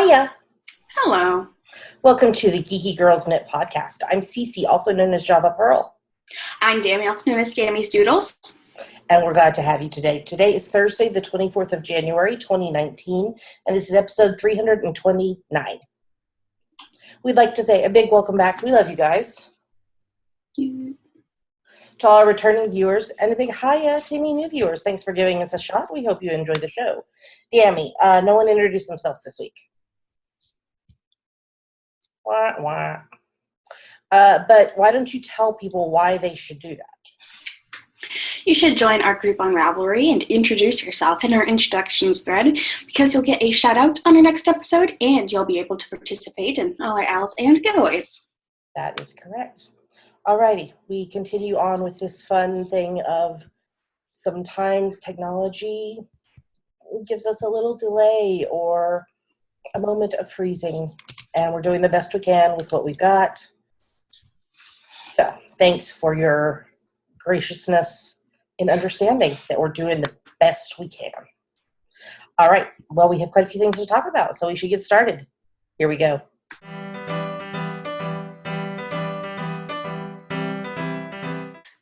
Hiya. Hello. Welcome to the Geeky Girls Knit podcast. I'm Cece, also known as Java Pearl. I'm Dammy, also known as Dammy's Doodles. And we're glad to have you today. Today is Thursday, the 24th of January, 2019, and this is episode 329. We'd like to say a big welcome back. We love you guys. To all our returning viewers, and a big hiya to any new viewers. Thanks for giving us a shot. We hope you enjoy the show. Dammy, no one introduced themselves this week. Wah, wah. But why don't you tell people why they should do that? You should join our group on Ravelry and introduce yourself in our introductions thread, because you'll get a shout out on our next episode and you'll be able to participate in all our owls and giveaways. That is correct. Alrighty, we continue on with this fun thing of sometimes technology gives us a little delay or a moment of freezing, and we're doing the best we can with what we've got. So thanks for your graciousness in understanding that we're doing the best we can. All right, well, we have quite a few things to talk about, so we should get started. Here we go.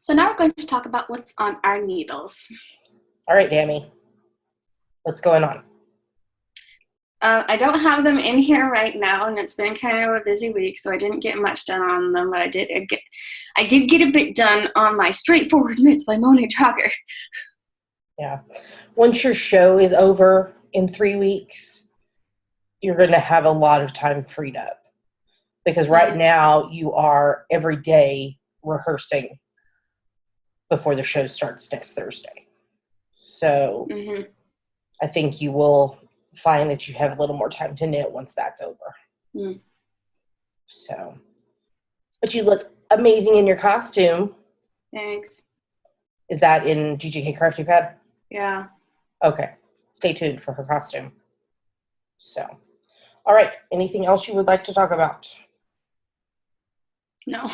So now we're going to talk about what's on our needles. All right, Dammy, what's going on? I don't have them in here right now, and it's been kind of a busy week, so I didn't get much done on them, but I did get a bit done on my Straightforward Knits by Monet Jogger. Yeah. Once your show is over in 3 weeks, you're going to have a lot of time freed up. Because right now, you are every day rehearsing before the show starts next Thursday. So I think you will find that you have a little more time to knit once that's over. So, but you look amazing in your costume. Thanks. Is that in GGK Crafty Pad? Yeah. Okay. Stay tuned for her costume. So, all right. Anything else you would like to talk about? No.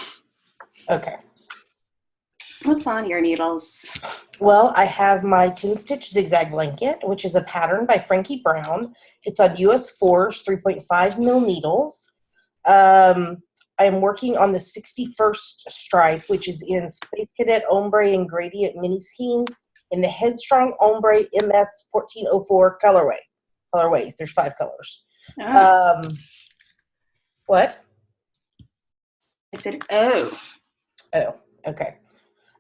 Okay. What's on your needles? Well, I have my 10-stitch zigzag blanket, which is a pattern by Frankie Brown. It's on US 4's 3.5 mil needles. I'm working on the 61st stripe, which is in Space Cadet Ombre and Gradient mini skeins in the Headstrong Ombre MS 1404 colorways. There's 5 colors. Oh. What? I said, oh. Oh, okay.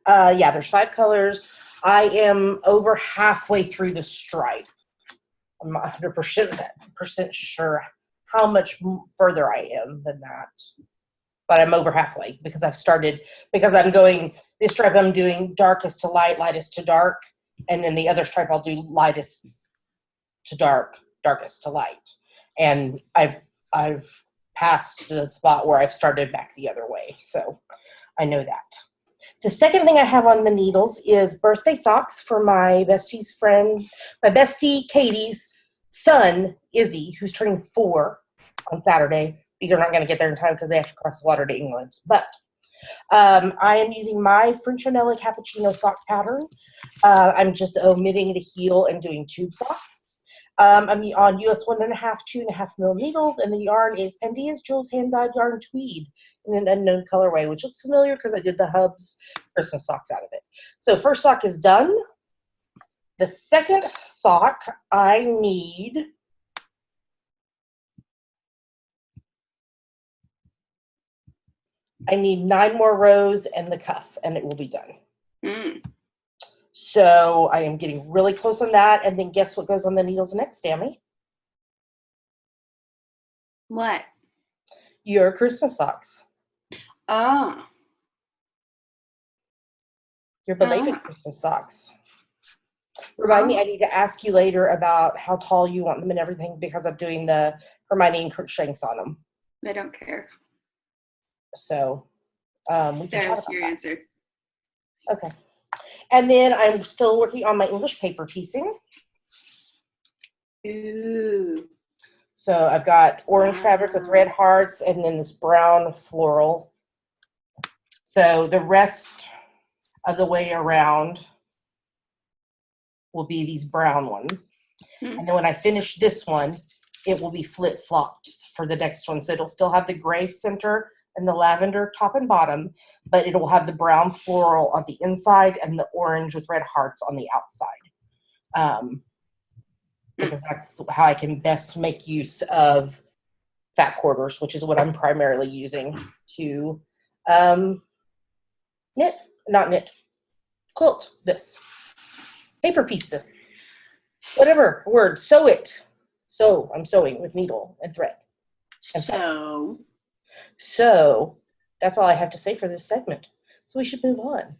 Yeah, there's 5 colors. I am over halfway through the stripe. I'm not 100% sure how much further I am than that. But I'm over halfway because I'm going, this stripe I'm doing darkest to light, lightest to dark. And then the other stripe I'll do lightest to dark, darkest to light. And I've passed the spot where I've started back the other way. So I know that. The second thing I have on the needles is birthday socks for my bestie Katie's son, Izzy, who's turning 4 on Saturday. These are not going to get there in time because they have to cross the water to England. But I am using my French vanilla cappuccino sock pattern. I'm just omitting the heel and doing tube socks. I'm on US 1.5, 2.5 mil needles, and the yarn is Pandia's Jules hand-dyed yarn tweed in an unknown colorway, which looks familiar because I did the Hubs Christmas socks out of it. So first sock is done. The second sock, I need I need 9 more rows and the cuff, and it will be done. So I am getting really close on that, and then guess what goes on the needles next, Dammy? What? Your Christmas socks. Oh. Your belated Christmas socks. Remind me, I need to ask you later about how tall you want them and everything because I'm doing the Hermione and Kurt Shanks on them. I don't care. So we can There's talk about your that. answer. Okay. And then I'm still working on my English paper piecing. Ooh. So I've got orange fabric with red hearts and then this brown floral. So the rest of the way around will be these brown ones. And then when I finish this one, it will be flip-flopped for the next one. So it'll still have the gray center and the lavender top and bottom, but it will have the brown floral on the inside and the orange with red hearts on the outside. Because that's how I can best make use of fat quarters, which is what I'm primarily using to quilt this, paper piece this, whatever word, sew it. So I'm sewing with needle and thread. So that's all I have to say for this segment. So we should move on.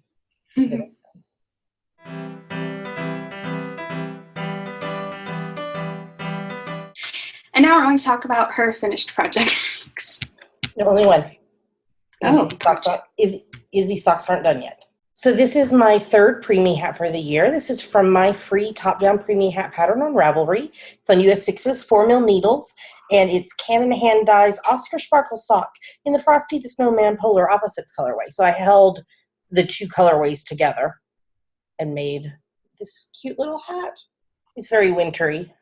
And now we're going to talk about her finished projects. No, only one. Izzy socks aren't done yet. So this is my third preemie hat for the year. This is from my free top-down preemie hat pattern on Ravelry. It's on US 6's 4mm needles, and it's Cannon Hand Dyes Oscar Sparkle Sock in the Frosty the Snowman Polar Opposites colorway. So I held the two colorways together and made this cute little hat. It's very wintry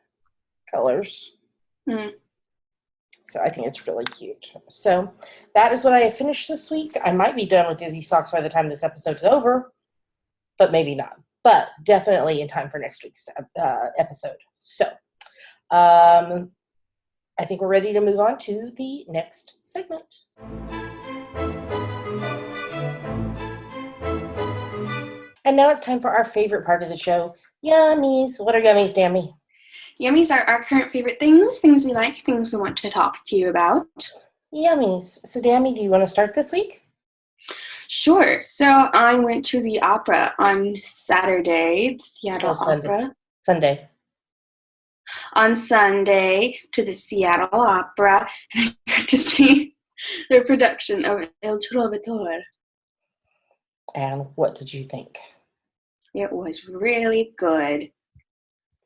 colors. So I think it's really cute. So that is what I have finished this week. I might be done with Izzy socks by the time this episode's over, but maybe not. But definitely in time for next week's episode. So I think we're ready to move on to the next segment. And now it's time for our favorite part of the show, Yummies. What are yummies, Dammy? Yummies are our current favorite things we like, things we want to talk to you about. Yummies. So, Dammy, do you want to start this week? Sure. So, I went to the opera on Saturday, the Seattle Opera. Sunday. On Sunday to the Seattle Opera, and I got to see their production of El Trovatore. And what did you think? It was really good.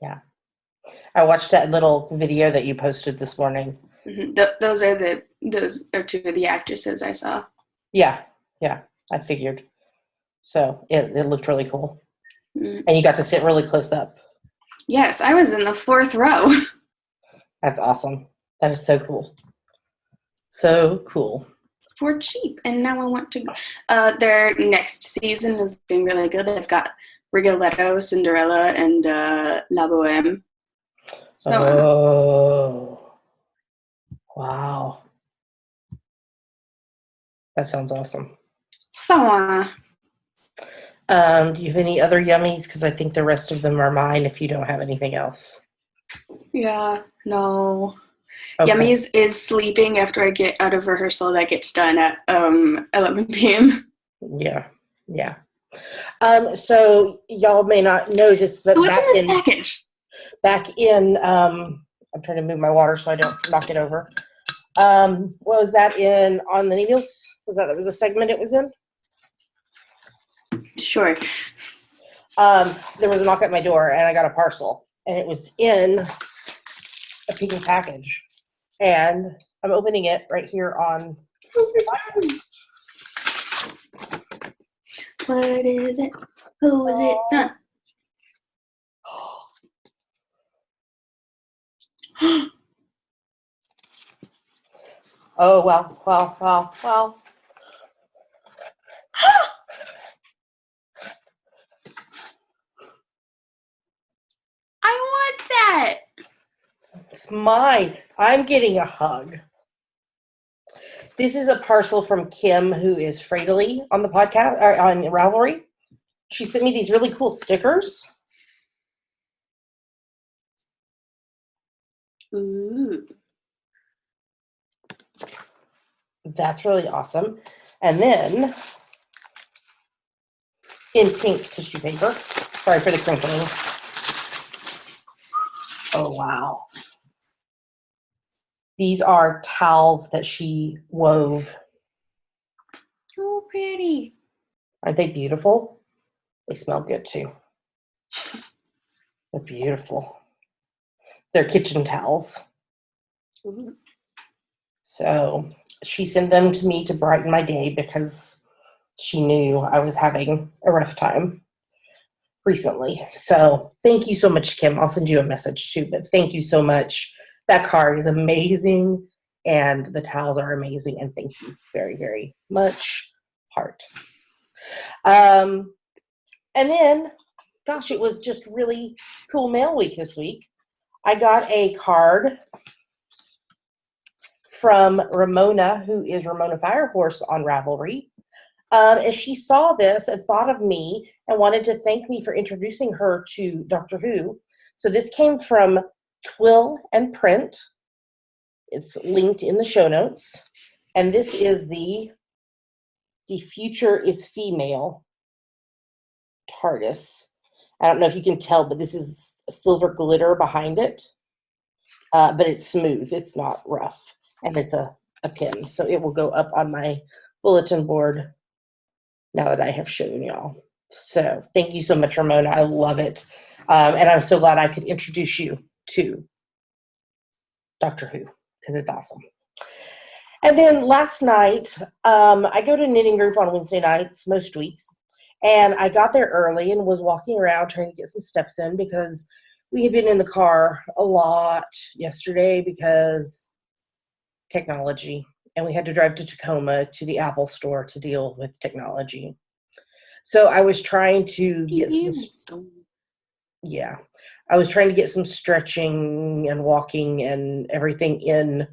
Yeah. I watched that little video that you posted this morning. Mm-hmm. Those are two of the actresses I saw. Yeah, I figured. So it looked really cool. Mm-hmm. And you got to sit really close up. Yes, I was in the 4th row. That's awesome. That is so cool. So cool. For cheap. And now I want to their next season is being really good. They've got Rigoletto, Cinderella, and La Boheme. So, wow. That sounds awesome. So, do you have any other yummies? Because I think the rest of them are mine if you don't have anything else. Yeah, no. Okay. Yummies is sleeping after I get out of rehearsal. That gets done at 11 p.m. Yeah. So y'all may not know this, but so what's in this package? Back in, I'm trying to move my water so I don't knock it over. What was that in On the Needles? Was that the segment it was in? Sure. There was a knock at my door and I got a parcel and it was in a pink package. And I'm opening it right here on. What is it? Who is it? Huh? Oh, wow. I want that. It's mine. I'm getting a hug. This is a parcel from Kim, who is Fradley on the podcast, or on Ravelry. She sent me these really cool stickers. Ooh. That's really awesome. And then, in pink tissue paper. Sorry for the crinkling. Oh, wow. These are towels that she wove. So pretty. Aren't they beautiful? They smell good too. They're beautiful. They're kitchen towels. Mm-hmm. So she sent them to me to brighten my day because she knew I was having a rough time recently. So thank you so much, Kim. I'll send you a message too, but thank you so much That card is amazing, and the towels are amazing, and thank you very, very much, heart. And then, gosh, it was just really cool mail week this week. I got a card from Ramona, who is Ramona Firehorse on Ravelry. And she saw this and thought of me and wanted to thank me for introducing her to Doctor Who. So this came from Twill and Print. It's linked in the show notes. And this is the Future is Female TARDIS. I don't know if you can tell, but this is silver glitter behind it. But it's smooth. It's not rough. And it's a pin. So it will go up on my bulletin board now that I have shown y'all. So thank you so much, Ramona. I love it. And I'm so glad I could introduce you to Doctor Who, because it's awesome. And then last night, I go to knitting group on Wednesday nights, most weeks. And I got there early and was walking around trying to get some steps in because we had been in the car a lot yesterday because technology. And we had to drive to Tacoma to the Apple store to deal with technology. So I was trying to get I was trying to get some stretching and walking and everything in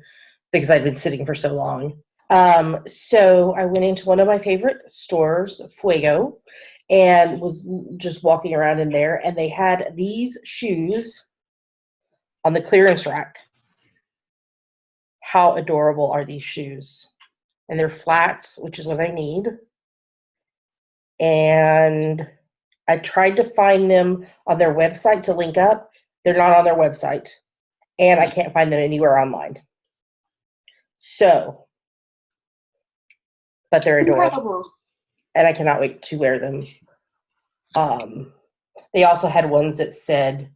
because I'd been sitting for so long. So I went into one of my favorite stores, Fuego, and was just walking around in there, and they had these shoes on the clearance rack. How adorable are these shoes? And they're flats, which is what I need. And I tried to find them on their website to link up. They're not on their website. And I can't find them anywhere online. So, but they're adorable. Incredible. And I cannot wait to wear them. They also had ones that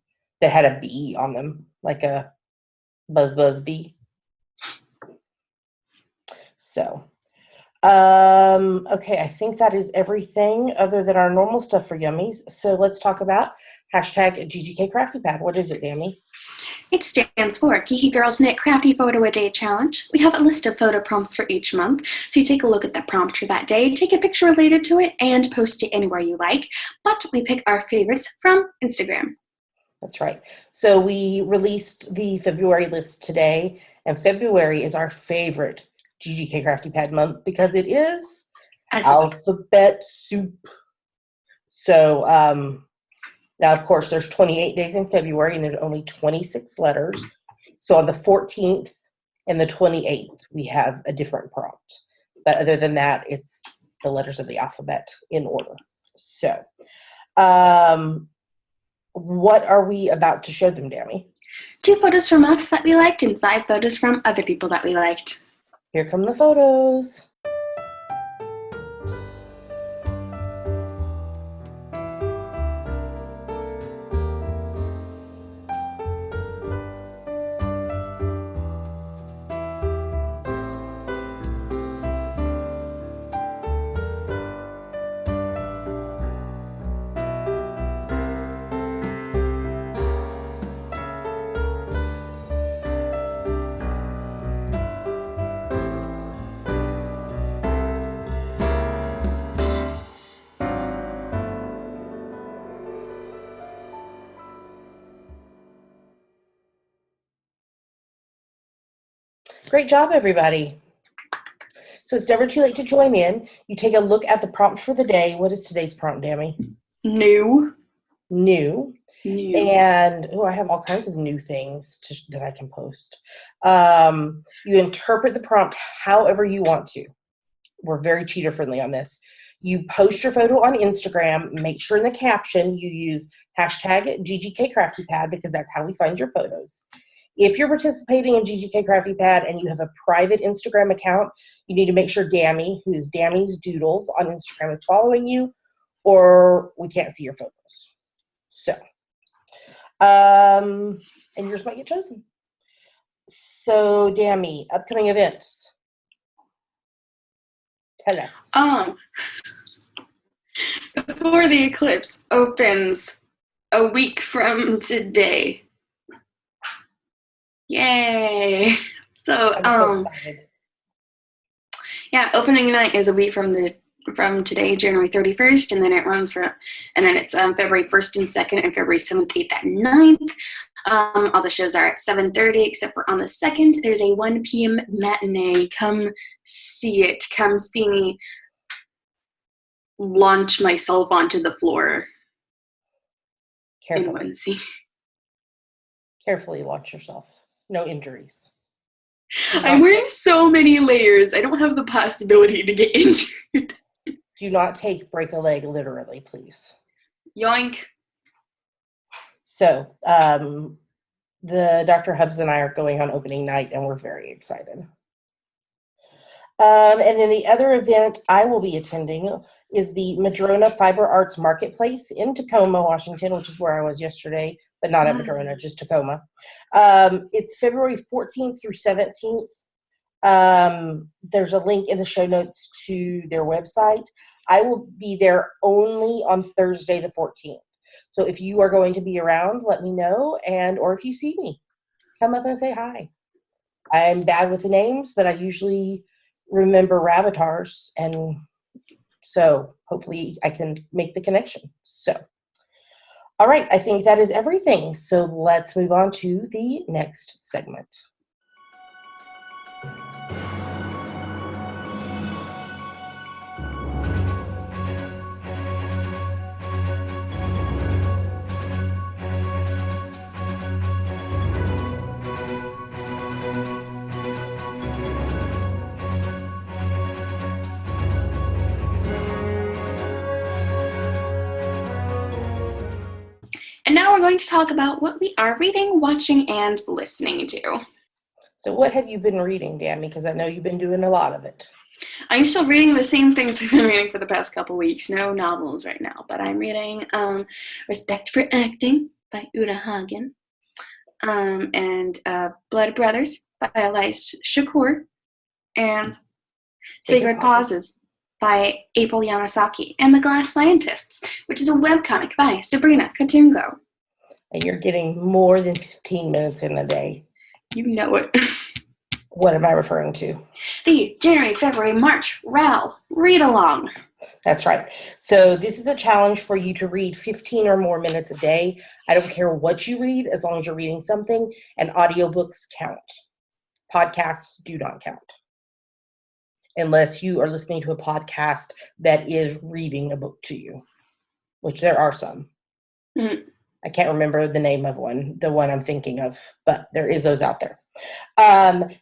had a bee on them, like a buzz bee. So, okay, I think that is everything other than our normal stuff for Yummies. So let's talk about hashtag GGK Crafty Pad. What is it, Dammy? It stands for Geeky Girls Knit Crafty Photo a Day Challenge. We have a list of photo prompts for each month, so you take a look at the prompt for that day, take a picture related to it, and post it anywhere you like. But we pick our favorites from Instagram. That's right. So we released the February list today, and February is our favorite GGK Crafty Pad month because it is alphabet soup. So, now, of course, there's 28 days in February, and there's only 26 letters. So on the 14th and the 28th, we have a different prompt. But other than that, it's the letters of the alphabet in order. So what are we about to show them, Dammy? 2 photos from us that we liked and 5 photos from other people that we liked. Here come the photos. Great job, everybody. So it's never too late to join in. You take a look at the prompt for the day. What is today's prompt, Dammy? New. And I have all kinds of new things that I can post. You interpret the prompt however you want to. We're very cheater friendly on this. You post your photo on Instagram. Make sure in the caption you use hashtag GGK Crafty Pad because that's how we find your photos. If you're participating in GGK Crafty Pad and you have a private Instagram account, you need to make sure Dammy, who is Dammy's Doodles on Instagram, is following you, or we can't see your photos. So, and yours might get chosen. So, Dammy, upcoming events. Tell us. Before the eclipse opens a week from today. Yay! So, I'm so excited. yeah, opening night is a week from today, January 31st, and then it runs and then it's February 1st and 2nd, and February 7th, 8th, and 9th. All the shows are at 7:30, except for on the 2nd, there's a 1 p.m. matinee. Come see it. Come see me launch myself onto the floor in Carefully. one scene. Carefully launch yourself. No injuries. I'm wearing so many layers. I don't have the possibility to get injured. Do not break a leg literally, please. Yoink. So, the Dr. Hubs and I are going on opening night, and we're very excited. And then the other event I will be attending is the Madrona Fiber Arts Marketplace in Tacoma, Washington, which is where I was yesterday, but not at Madrona, just Tacoma. It's February 14th through 17th. There's a link in the show notes to their website. I will be there only on Thursday the 14th. So if you are going to be around, let me know, or if you see me, come up and say hi. I'm bad with the names, but I usually remember Rabbitars, and so hopefully I can make the connection. So, all right, I think that is everything. So let's move on to the next segment. And now we're going to talk about what we are reading, watching, and listening to. So what have you been reading, Dammy? Because I know you've been doing a lot of it. I'm still reading the same things I've been reading for the past couple weeks. No novels right now, but I'm reading Respect for Acting by Uta Hagen, and Blood Brothers by Elias Shakur, and Sacred Pauses by April Yamasaki, and The Glass Scientists, which is a webcomic by Sabrina Katungo. And you're getting more than 15 minutes in a day. You know it. What am I referring to? The January, February, March RAL read along. That's right. So this is a challenge for you to read 15 or more minutes a day. I don't care what you read, as long as you're reading something, and audiobooks count. Podcasts do not count. Unless you are listening to a podcast that is reading a book to you, which there are some. Mm-hmm. I can't remember the name of the one I'm thinking of, but there is those out there.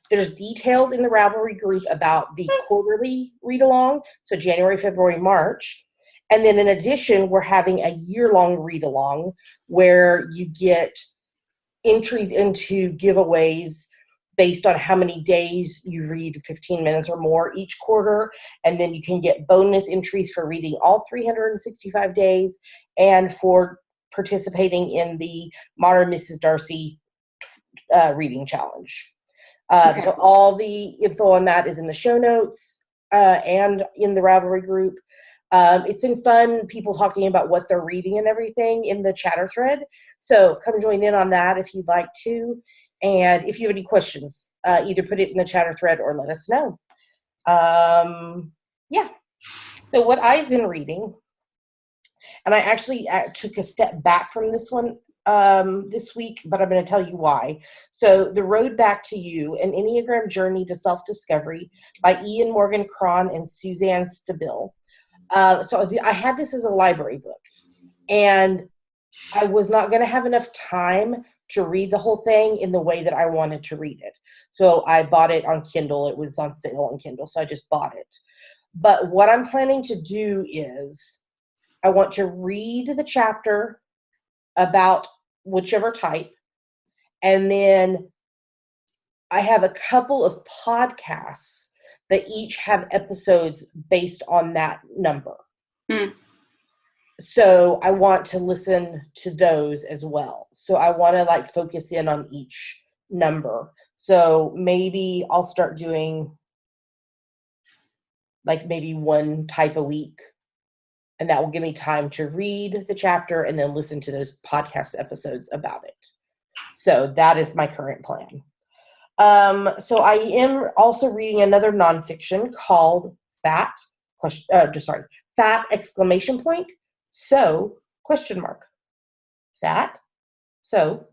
There's details in the Ravelry group about the quarterly read-along, so January, February, March. And then in addition, we're having a year-long read-along where you get entries into giveaways based on how many days you read 15 minutes or more each quarter. And then you can get bonus entries for reading all 365 days and for participating in the Modern Mrs. Darcy reading challenge. Okay. So all the info on that is in the show notes and in the Ravelry group. It's been fun, people talking about what they're reading and everything in the chatter thread. So come join in on that if you'd like to. And if you have any questions, either put it in the chatter thread or let us know. Yeah. So what I've been reading, and I actually took a step back from this one this week, but I'm going to tell you why. So The Road Back to You, An Enneagram Journey to Self-Discovery by Ian Morgan Cron and Suzanne Stabile. So I had this as a library book, and I was not going to have enough time to read the whole thing in the way that I wanted to read it. So I bought it on Kindle. It was on sale on Kindle, so I just bought it. But what I'm planning to do is I want to read the chapter about whichever type, and then I have a couple of podcasts that each have episodes based on that number. Mm. So I want to listen to those as well. So I want to focus in on each number. So maybe I'll start doing maybe one type a week, and that will give me time to read the chapter and then listen to those podcast episodes about it. So that is my current plan. So I am also reading another nonfiction called Fat, Fat exclamation point. So, question mark. Fat. So,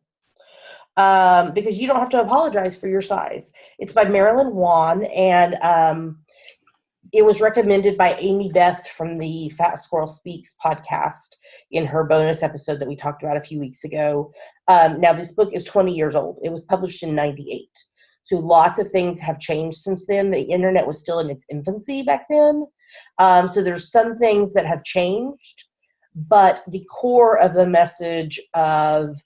because you don't have to apologize for your size. It's by Marilyn Wan, and it was recommended by Amy Beth from the Fat Squirrel Speaks podcast in her bonus episode that we talked about a few weeks ago. Now, this book is 20 years old. It was published in 98. So lots of things have changed since then. The internet was still in its infancy back then. So there's some things that have changed, but the core of the message of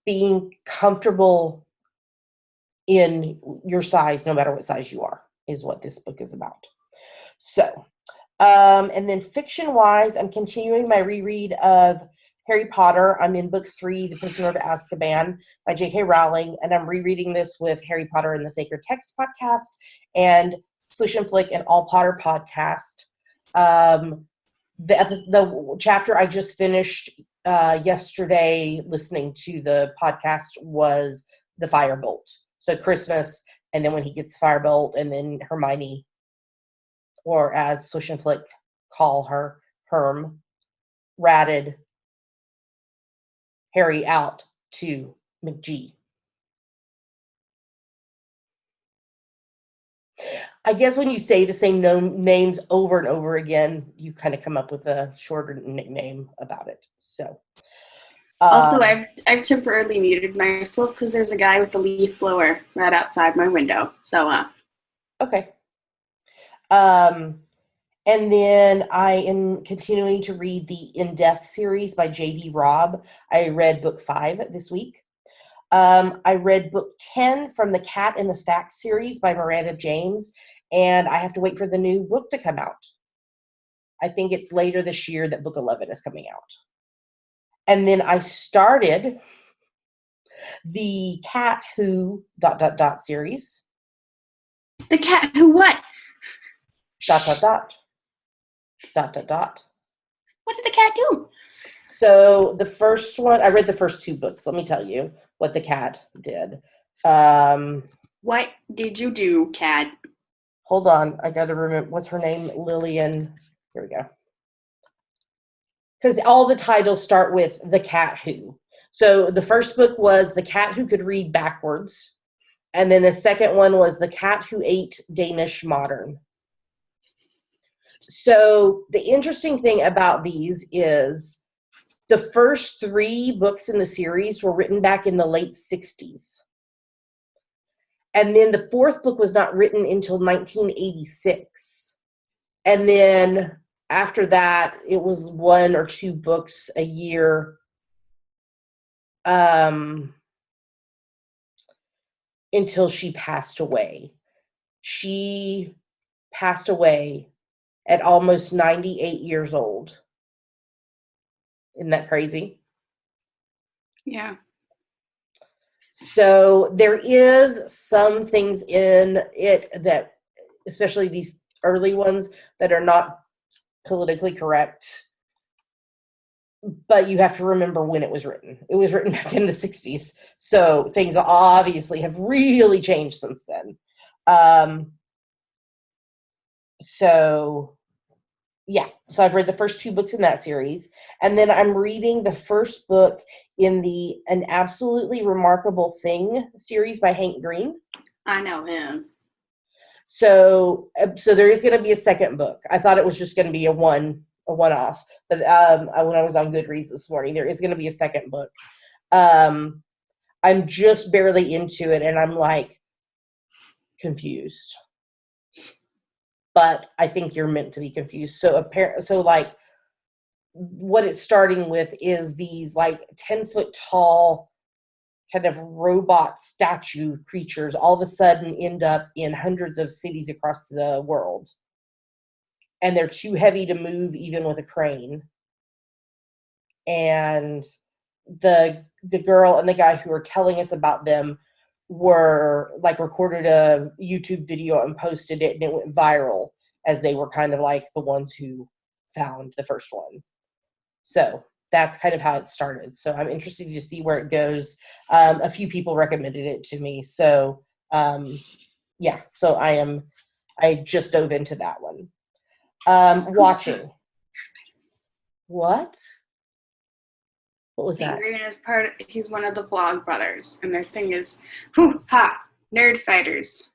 being comfortable in your size, no matter what size you are, is what this book is about. So, and then fiction-wise, I'm continuing my reread of Harry Potter. I'm in book 3, The Prisoner of Azkaban by J.K. Rowling, and I'm rereading this with Harry Potter and the Sacred Text podcast and Swish and Flick and All Potter podcast. The chapter I just finished yesterday listening to the podcast was the Firebolt. So Christmas, and then when he gets the Firebolt, and then Hermione, or as Swish and Flick call her, Herm, ratted Harry out to McGee. I guess when you say the same names over and over again, you kind of come up with a shorter nickname about it. So, also, I've temporarily muted myself because there's a guy with a leaf blower right outside my window. So, okay. And then I am continuing to read the In Death series by J.D. Robb. I read book 5 this week. I read book 10 from the Cat in the Stack series by Miranda James, and I have to wait for the new book to come out. I think it's later this year that book 11 is coming out. And then I started the Cat Who ... series. The Cat Who what? ... What did the cat do? So the first one, I read the first 2 books. Let me tell you what the cat did. What did you do, Cat? Hold on. I got to remember. What's her name? Lillian. Here we go. Because all the titles start with The Cat Who. So the first book was The Cat Who Could Read Backwards. And then the second one was The Cat Who Ate Danish Modern. So the interesting thing about these is the first 3 books in the series were written back in the late 60s. And then the 4th book was not written until 1986. And then after that, it was 1 or 2 books a year until she passed away. She passed away at almost 98 years old. Isn't that crazy? Yeah. So there is some things in it that, especially these early ones, that are not politically correct. But you have to remember when it was written. It was written back in the 60s. So things obviously have really changed since then. So I've read the first 2 books in that series. And then I'm reading the first book in the An Absolutely Remarkable Thing series by Hank Green. I know him. So there is going to be a second book. I thought it was just going to be a one-off. But when I was on Goodreads this morning, there is going to be a second book. I'm just barely into it, and I'm like confused. But I think you're meant to be confused. So like what it's starting with is these like 10-foot tall kind of robot statue creatures all of a sudden end up in hundreds of cities across the world. And they're too heavy to move even with a crane. And the girl and the guy who are telling us about them were like recorded a YouTube video and posted it, and it went viral as they were kind of like the ones who found the first one. So that's kind of how it started. So I'm interested to see where it goes. A few people recommended it to me. So yeah, so I just dove into that one. Watching. What? What was that? Green is he's one of the Vlog brothers, and their thing is, hoo ha, nerd fighters.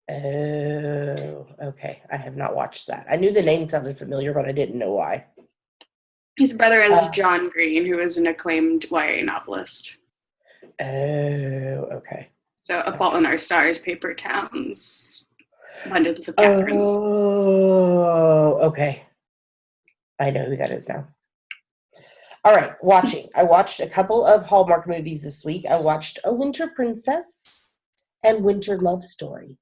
Oh, okay. I have not watched that. I knew the name sounded familiar, but I didn't know why. His brother is John Green, who is an acclaimed YA novelist. Oh, okay. So A Fault in Our Stars, Paper Towns, Abundance of Catherines. Oh, okay. I know who that is now. All right, watching. I watched a couple of Hallmark movies this week. I watched A Winter Princess and Winter Love Story.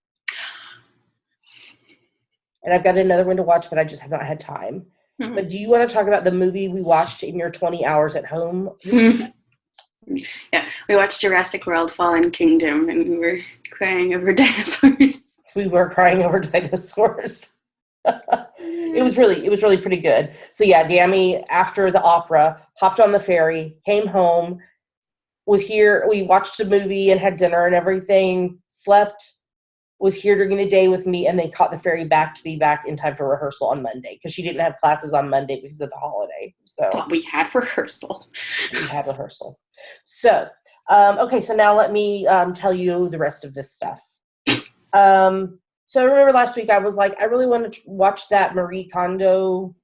And I've got another one to watch, but I just have not had time. Mm-hmm. But do you want to talk about the movie we watched in your 20 hours at home? Yeah, we watched Jurassic World: Fallen Kingdom, and we were crying over dinosaurs. We were crying over dinosaurs. It was really pretty good. So yeah, Dammy, after the opera, hopped on the ferry, came home, was here. We watched a movie and had dinner and everything, slept, was here during the day with me, and then caught the ferry back to be back in time for rehearsal on Monday because she didn't have classes on Monday because of the holiday. So but we had rehearsal. So, okay, so now let me tell you the rest of this stuff. So I remember last week I was like, I really want to watch that Marie Kondo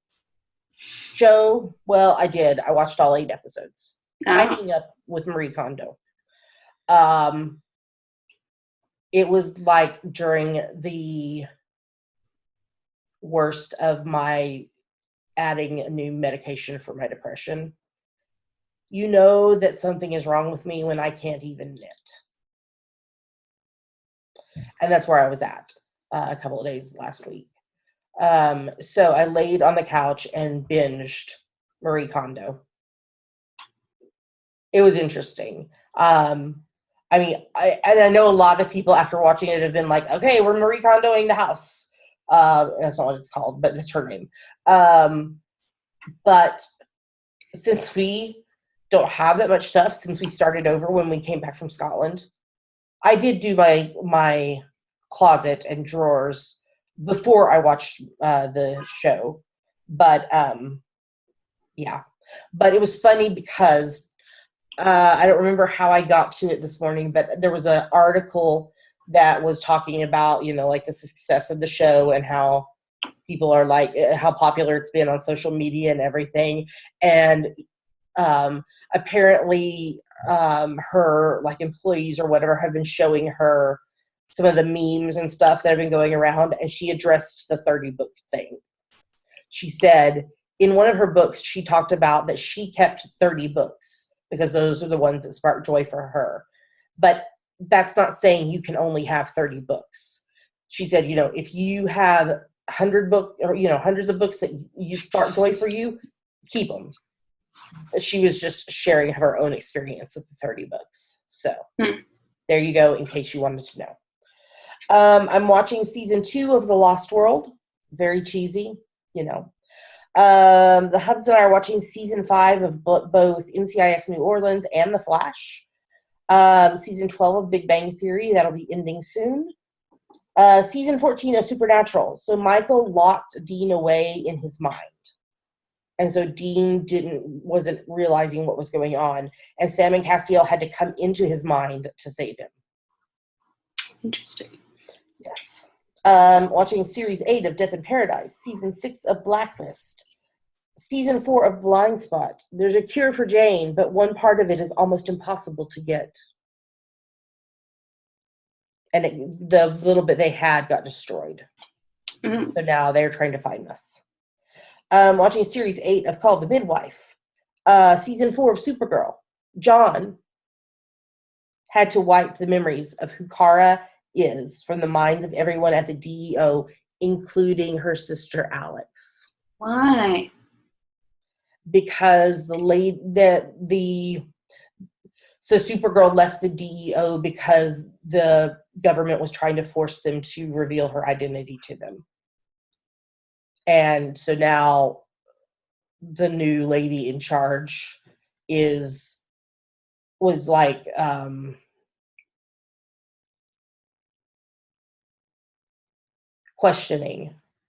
show. Well, I did. I watched all 8 episodes. Hiding Up with Marie Kondo. It was like during the worst of my adding a new medication for my depression. You know that something is wrong with me when I can't even knit. And that's where I was at a couple of days last week. So I laid on the couch and binged Marie Kondo. It was interesting. I mean, I know a lot of people after watching it have been like, okay, we're Marie Kondoing the house. That's not what it's called, but that's her name. But since we don't have that much stuff, since we started over when we came back from Scotland, I did do my closet and drawers before I watched the show. But yeah. But it was funny because I don't remember how I got to it this morning, but there was an article that was talking about, you know, like the success of the show and how people are like, how popular it's been on social media and everything. And apparently her like employees or whatever have been showing her some of the memes and stuff that have been going around, and she addressed the 30 book thing. She said in one of her books, she talked about that she kept 30 books because those are the ones that spark joy for her. But that's not saying you can only have 30 books. She said, you know, if you have 100 books or, you know, hundreds of books that you spark joy for you, keep them. She was just sharing her own experience with the 30 books. So there you go, in case you wanted to know. I'm watching season 2 of The Lost World. Very cheesy, you know. The Hubs and I are watching season 5 of both NCIS New Orleans and The Flash. Season 12 of Big Bang Theory. That'll be ending soon. Season 14 of Supernatural. So Michael locked Dean away in his mind. And so Dean wasn't realizing what was going on. And Sam and Castiel had to come into his mind to save him. Interesting. Yes. Watching Series 8 of Death in Paradise. Season 6 of Blacklist. Season 4 of Blind Spot. There's a cure for Jane, but one part of it is almost impossible to get. And the little bit they had got destroyed. Mm-hmm. So now they're trying to find this. Watching Series 8 of Call the Midwife. Season 4 of Supergirl. John had to wipe the memories of who Kara is from the minds of everyone at the DEO, including her sister Alex. Why? Because so Supergirl left the DEO because the government was trying to force them to reveal her identity to them. And so now the new lady in charge was like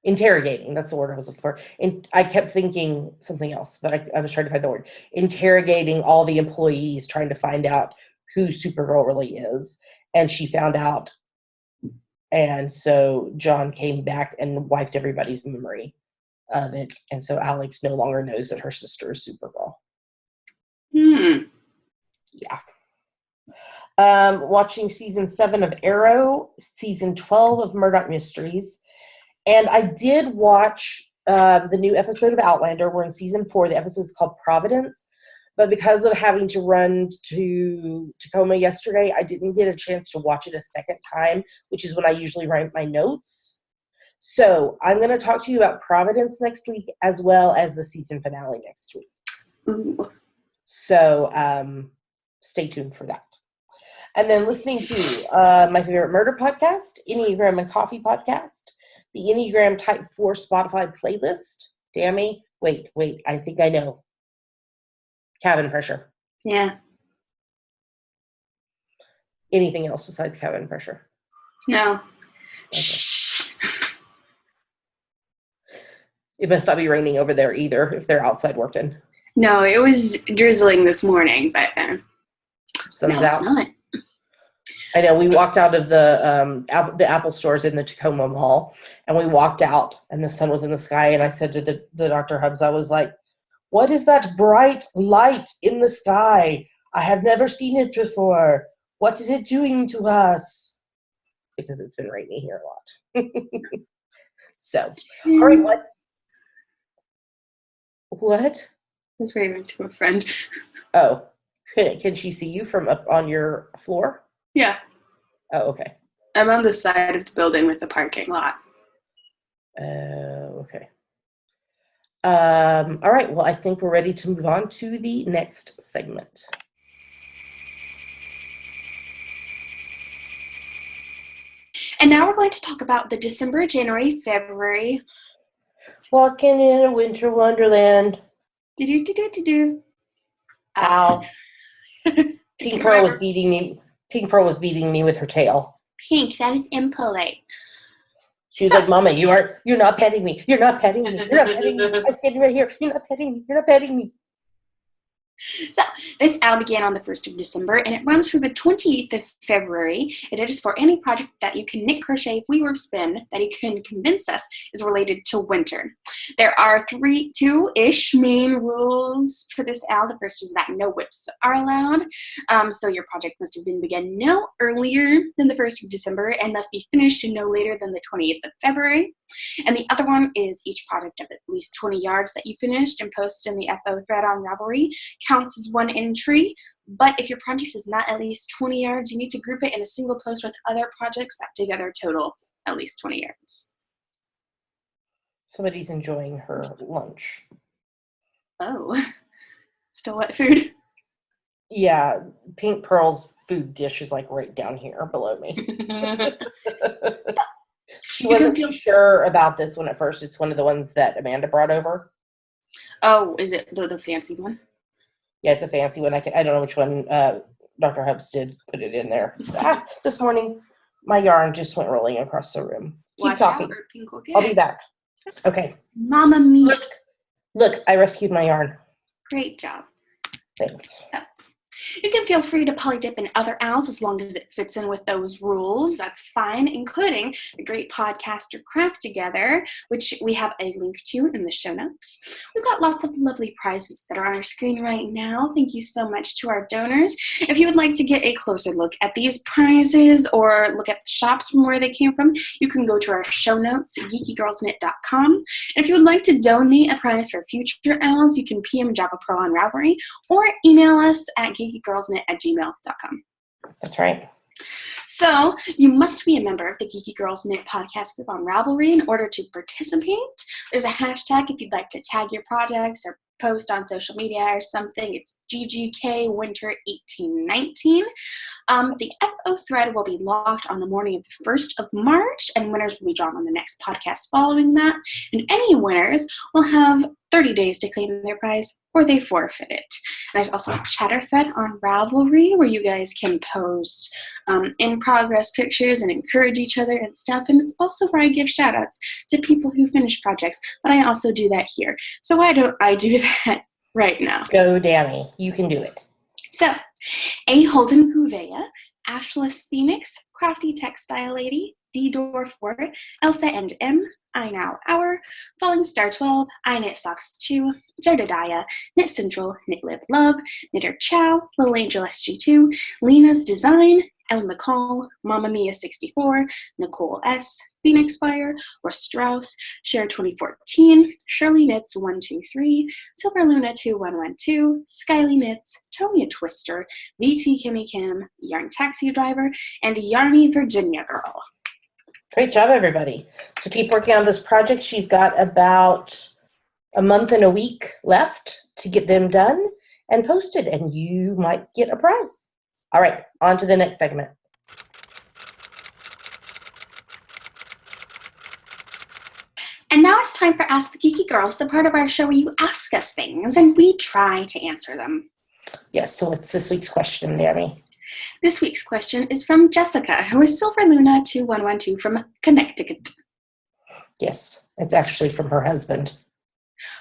interrogating. That's the word I was looking for. And I kept thinking something else, but I was trying to find the word. Interrogating all the employees, trying to find out who Supergirl really is. And she found out. And so John came back and wiped everybody's memory of it. And so Alex no longer knows that her sister is Supergirl. Yeah. Watching season 7 of Arrow, season 12 of Murdoch Mysteries. And I did watch the new episode of Outlander. We're in season 4. The episode is called Providence. But because of having to run to Tacoma yesterday, I didn't get a chance to watch it a second time, which is when I usually write my notes. So I'm going to talk to you about Providence next week, as well as the season finale next week. Ooh. So stay tuned for that. And then listening to my favorite murder podcast, Enneagram and Coffee podcast, the Enneagram Type 4 Spotify playlist. Dammy, wait, I think I know. Cabin Pressure. Yeah. Anything else besides Cabin Pressure? No. Okay. It must not be raining over there either if they're outside working. No, it was drizzling this morning, but Sun's no, out. it's not. I know. We walked out of the Apple stores in the Tacoma Mall, and we walked out, and the sun was in the sky. And I said to the Dr. Hubs, I was like, "What is that bright light in the sky? I have never seen it before. What is it doing to us?" Because it's been raining here a lot. So, all right, what? What? I was waving to a friend. Oh, can she see you from up on your floor? Yeah. Oh, okay. I'm on the side of the building with the parking lot. Okay. All right. Well, I think we're ready to move on to the next segment. And now we're going to talk about the December, January, February. Walking in a winter wonderland. Do-do-do-do-do-do. Ow. Pink Pearl was beating me. Pink Pearl was beating me with her tail. Pink, that is impolite. She was like, "Mama, you're not petting me. You're not petting me. You're not petting me. I'm standing right here. You're not petting me. You're not petting me." So, this owl began on the 1st of December, and it runs through the 28th of February. It is for any project that you can knit, crochet, weave, or spin that you can convince us is related to winter. There are two-ish main rules for this owl. The first is that no whips are allowed. So your project must have been begun no earlier than the 1st of December and must be finished no later than the 28th of February. And the other one is each project of at least 20 yards that you finished and posted in the FO thread on Ravelry counts as one entry. But if your project is not at least 20 yards, you need to group it in a single post with other projects that together total at least 20 yards. Somebody's enjoying her lunch. Oh, still wet food? Yeah, Pink Pearl's food dish is like right down here below me. She wasn't too sure about this one at first. It's one of the ones that Amanda brought over. Oh, is it the fancy one? Yeah, it's a fancy one. I don't know which one Dr. Hubs did put it in there. This morning, my yarn just went rolling across the room. Keep talking. I'll be back. Okay. Mamma mia. Look, I rescued my yarn. Great job. Thanks. So, you can feel free to polydip in other owls as long as it fits in with those rules. That's fine, including the great podcaster Craft Together, which we have a link to in the show notes. We've got lots of lovely prizes that are on our screen right now. Thank you so much to our donors. If you would like to get a closer look at these prizes or look at the shops from where they came from, you can go to our show notes at geekygirlsknit.com. And if you would like to donate a prize for future owls, you can PM Java Pro on Ravelry or email us at geekygirlsknit@gmail.com. That's right. So you must be a member of the Geeky Girls Knit podcast group on Ravelry in order to participate. There's a hashtag if you'd like to tag your projects or post on social media or something. It's GGK Winter 1819. The FO thread will be locked on the morning of the 1st of March, and winners will be drawn on the next podcast following that. And any winners will have 30 days to claim their prize, or they forfeit it. And there's also a chatter thread on Ravelry where you guys can post in-progress pictures and encourage each other and stuff. And it's also where I give shout-outs to people who finish projects, but I also do that here. So why don't I do that right now? Go, Danny. You can do it. So, A. Holden Gouveia, Ashless Phoenix, Crafty Textile Lady, D. Dorfort, Elsa and M, I Now Hour, Falling Star 12, I Knit Socks 2, Jardadiah, Knit Central, Knit Live Love, Knitter Chow, Little Angel SG2, Lena's Design, Elle McCall, Mamma Mia 64, Nicole S, Phoenix Fire, or Strauss, Share 2014, Shirley Knits 123, Silver Luna 2112, Skyly Knits, Tonya Twister, VT Kimmy Kim, Yarn Taxi Driver, and Yarny Virginia Girl. Great job, everybody. So keep working on this project. You've got about a month and a week left to get them done and posted, and you might get a prize. All right, on to the next segment. And now it's time for Ask the Geeky Girls, the part of our show where you ask us things and we try to answer them. Yes, so what's this week's question, Danny? This week's question is from Jessica, who is Silver Luna 2112 from Connecticut. Yes, it's actually from her husband.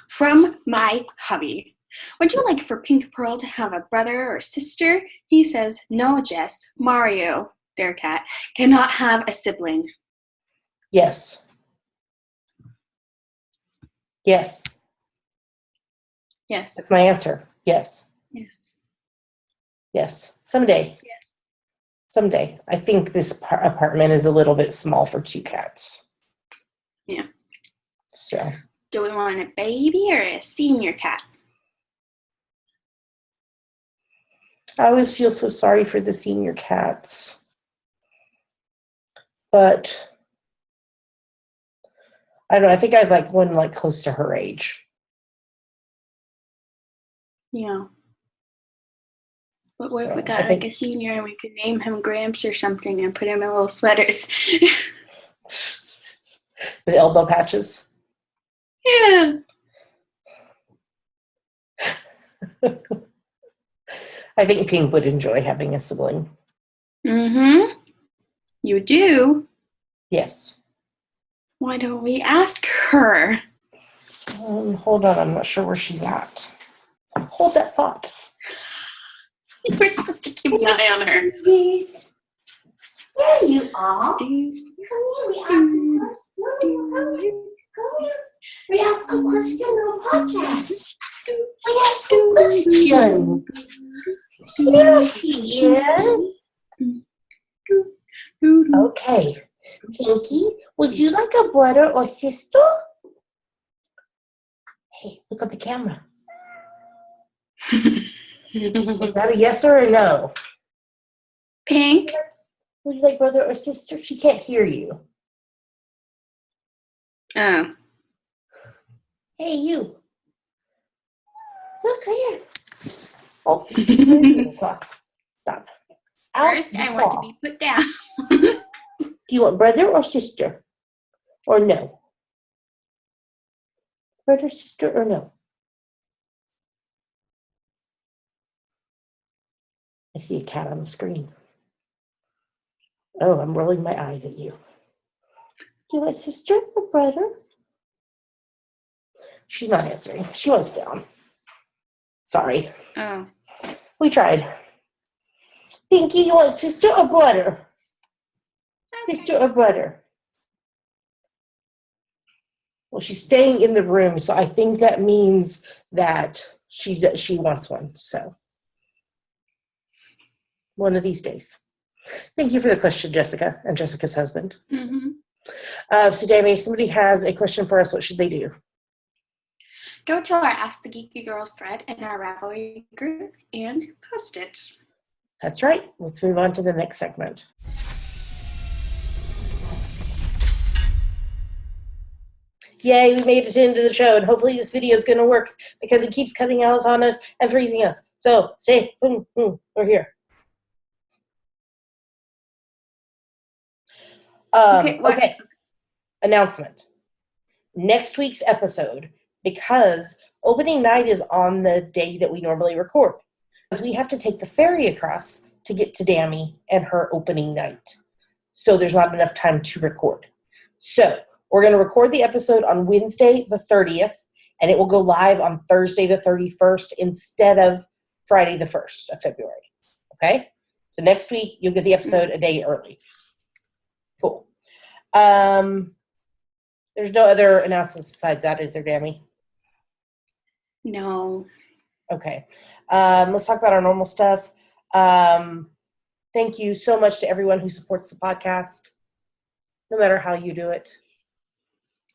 From my hubby. Would you like for Pink Pearl to have a brother or sister? He says, no, Jess, Mario, their cat, cannot have a sibling. Yes. Yes. Yes. That's my answer. Yes. Yes. Yes. Someday. Yes. Someday. I think this apartment is a little bit small for 2 cats. Yeah. So. Do we want a baby or a senior cat? I always feel so sorry for the senior cats. But I don't know, I think I'd like one like close to her age. Yeah. But what if we So, got like a senior and we could name him Gramps or something and put him in little sweaters? With elbow patches. Yeah. I think Pink would enjoy having a sibling. Mm-hmm. You do? Yes. Why don't we ask her? Hold on, I'm not sure where she's at. Hold that thought. We're supposed to keep an eye on her. There you are. Come here, we ask a question on podcast. We ask a question. Here he is. Okay. Tinky, would you like a brother or sister? Hey, look at the camera. Is that a yes or a no? Pink? Would you like brother or sister? She can't hear you. Oh. Hey, you. Look, right here. Oh, stop. Out First, the I want to claw. be put down. Do you want brother or sister? Or no? Brother, sister, or no? I see a cat on the screen. Oh, I'm rolling my eyes at you. Do you want sister or brother? She's not answering. She wants down. Sorry. Oh. We tried. Pinky, you want sister or brother? Okay. Sister or brother? Well, she's staying in the room, so I think that means that she wants one. So one of these days. Thank you for the question, Jessica, and Jessica's husband. Mm-hmm. So, Jamie, if somebody has a question for us, what should they do? Go to our Ask the Geeky Girls thread in our Ravelry group and post it. That's right. Let's move on to the next segment. Yay, we made it into the show, and hopefully this video is going to work because it keeps cutting out on us and freezing us. So, stay, we're here. Okay. Announcement. Next week's episode because opening night is on the day that we normally record. Because we have to take the ferry across to get to Dammy and her opening night. So there's not enough time to record. So we're going to record the episode on Wednesday the 30th, and it will go live on Thursday the 31st instead of Friday the 1st of February. Okay? So next week, you'll get the episode a day early. Cool. There's no other announcements besides that, is there, Dammy? No. Okay. Let's talk about our normal stuff. Thank you so much to everyone who supports the podcast, no matter how you do it.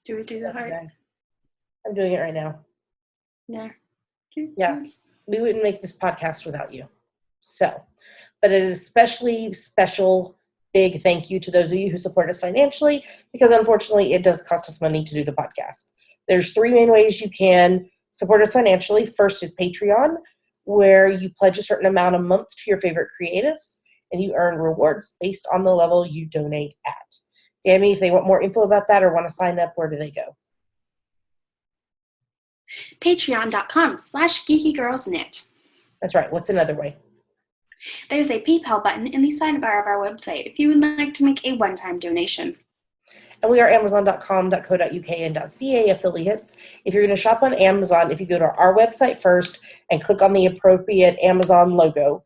Do we do the heart? Nice. I'm doing it right now. No. Yeah. We wouldn't make this podcast without you. So, but it is especially special, big thank you to those of you who support us financially, because unfortunately it does cost us money to do the podcast. There's 3 main ways you can support us financially. First is Patreon, where you pledge a certain amount a month to your favorite creatives, and you earn rewards based on the level you donate at. Dammy, if they want more info about that or want to sign up, where do they go? Patreon.com/geekygirlsknit. That's right. What's another way? There's a PayPal button in the sidebar of our website if you would like to make a one-time donation. And we are amazon.com.co.uk and .ca affiliates. If you're going to shop on Amazon, if you go to our website first and click on the appropriate Amazon logo,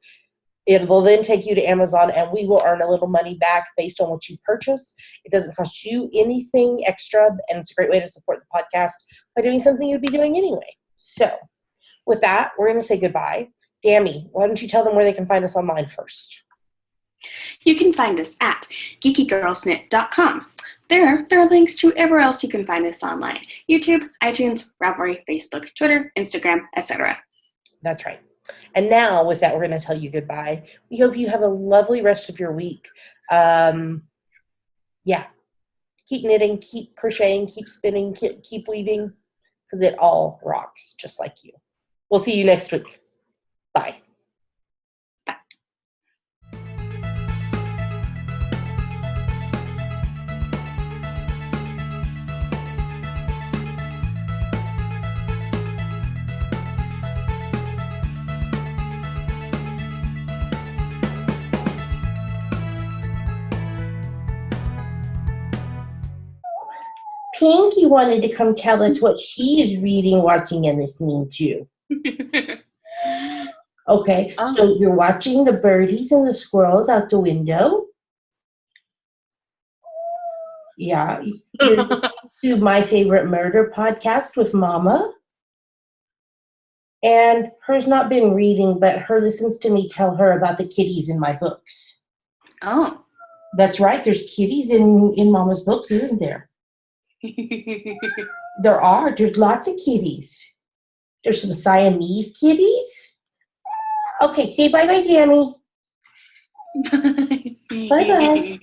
it will then take you to Amazon, and we will earn a little money back based on what you purchase. It doesn't cost you anything extra, and it's a great way to support the podcast by doing something you'd be doing anyway. So with that, we're going to say goodbye. Dammy, why don't you tell them where they can find us online first? You can find us at geekygirlsknit.com. There are links to everywhere else you can find us online: YouTube, iTunes, Ravelry, Facebook, Twitter, Instagram, etc. That's right. And now, with that, we're going to tell you goodbye. We hope you have a lovely rest of your week. Yeah. Keep knitting, keep crocheting, keep spinning, keep weaving, because it all rocks, just like you. We'll see you next week. Bye. Pinky wanted to come tell us what she is reading, watching, and listening to. Okay, so you're watching the birdies and the squirrels out the window. Yeah, you're listening to My Favorite Murder podcast with Mama. And her's not been reading, but her listens to me tell her about the kitties in my books. Oh. That's right, there's kitties in Mama's books, isn't there? There's lots of kitties. There's some Siamese kitties. Okay, say bye-bye, Dammy. Bye-bye.